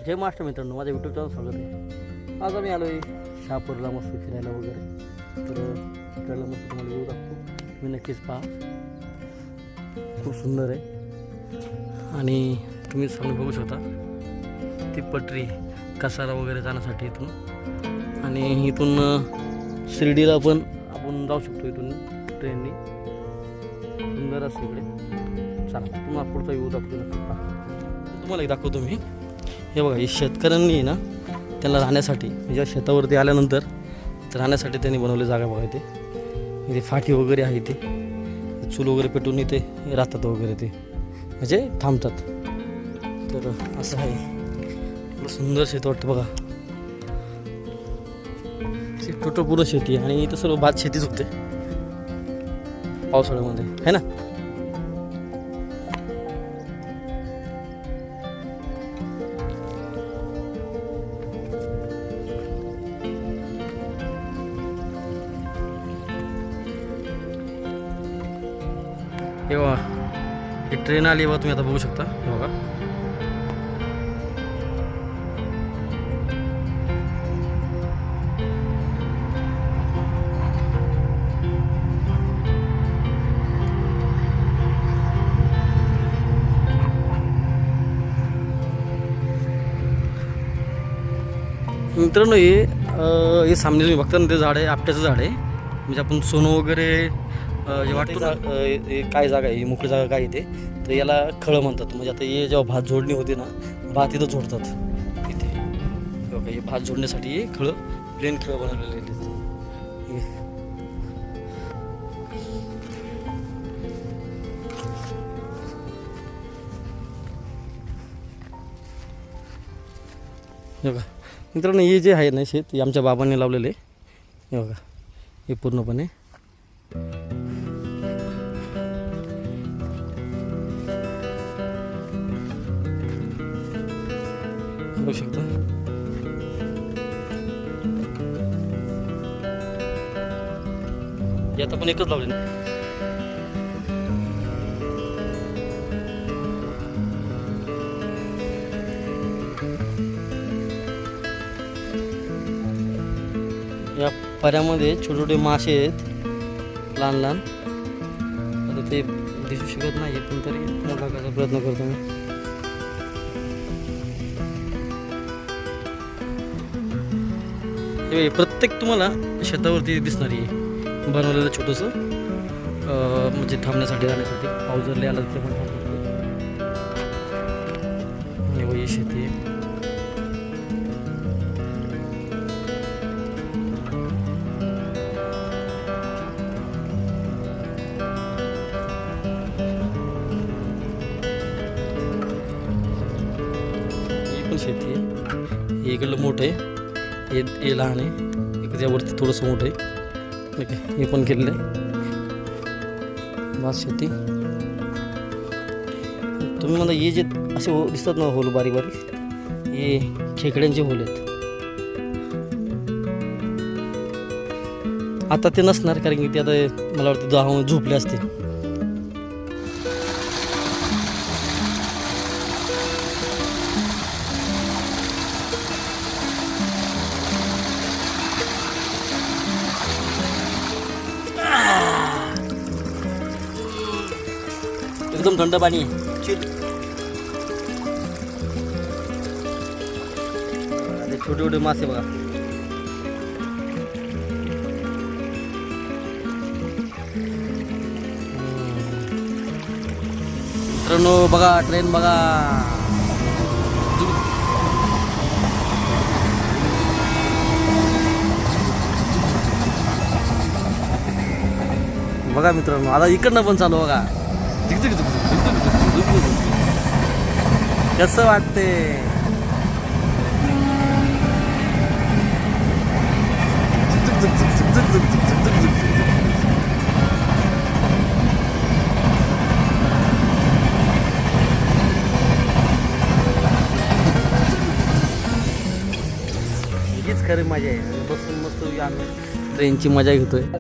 जय महाराष्ट्र मित्रांनो, माझ्या YouTube channel स्वागत आहे. आज आम्ही आलो आहे शहापूरला मस्त फिरायला वगैरे. तर फिरायला मस्त तुम्हाला व्ह्यू दाखवतो, तुम्ही नक्कीच पहा. खूप सुंदर आहे आणि तुम्ही सामने बघू शकता ती पटरी कसारा वगैरे जाण्यासाठी इथून. आणि इथून शिर्डीला पण आपण जाऊ शकतो इथून ट्रेननी. सुंदर असं इकडे. चला तुम्हाला पुढचा व्ह्यू दाखवतो, नक्की पहा. तुम्हाला एक दाखवतो मी. हे बघा, हे शेतकऱ्यांनी ना त्याला राहण्यासाठी म्हणजे शेतावरती आल्यानंतर राहण्यासाठी त्यांनी बनवले जागा. बघा इथे फाटी वगैरे आहे, ते चूल वगैरे पेटून इथे राहतात वगैरे, ते म्हणजे थांबतात. तर असं आहे, सुंदर शेत वाटतं बघा. टोटल पूर्ण शेती आहे आणि इथं सर्व भात शेतीच होते पावसाळ्यामध्ये, है ना. हे बघा, ही ट्रेन आली बघा, तुम्ही आता बघू शकता. हे बघा, मित्रांनो हे सामने तुम्ही बघता ना, ते झाड आहे आपट्याचं झाड आहे. म्हणजे आपण सोनं वगैरे जे वाटतो ना, काय जागा आहे, मोकळी जागा काय इथे, तर याला खळं म्हणतात. म्हणजे आता हे जेव्हा भात जोडणी होते ना, भात इथं जोडतात इथे. बघा, हे भात जोडण्यासाठी हे खळं, प्लेन खळं बनवलेले आहेत. बघा मित्रांनो, हे जे आहे ना शेत, हे आमच्या बाबांनी लावलेले. हे बघा, हे पूर्णपणे बघू शकता. यात आपण एकच लावले ना. या पर्यामध्ये छोटे छोटे मासे आहेत, लहान लहान. आता ते दिसू शकत नाही, पण तरी मोठा करायचा प्रयत्न करतो मी. प्रत्येक तुम्हाला शेतावरती दिसणारी बनवलेलं छोटंसं, म्हणजे थांबण्यासाठी, राहण्यासाठी. पाऊस जर आला तर पण ही शेती आहे. ही पण शेती आहे. हे इकडलं मोठं आहे, हे लहान आहे. इकडे यावरती थोडंसं मोठं आहे. ठीक आहे, हे पण केलेलं आहे भात शेती. तुम्ही मला हे जे असे दिसतात ना होल, बारीक बारीक, हे खेकड्यांचे होल आहेत. आता ते नसणार, कारण की ते आता मला वाटतं जाऊन झोपले असते. एकदम थंड पाणी आहे, चिल. छोटे छोटे मासे बघा. मित्रांनो बघा, ट्रेन बघा. बघा मित्रांनो, आता इकडनं पण चालू बघा. कसं वाटते? हीच खरी मजा आहे. बसून मस्त आम्ही ट्रेनची मजा घेतोय.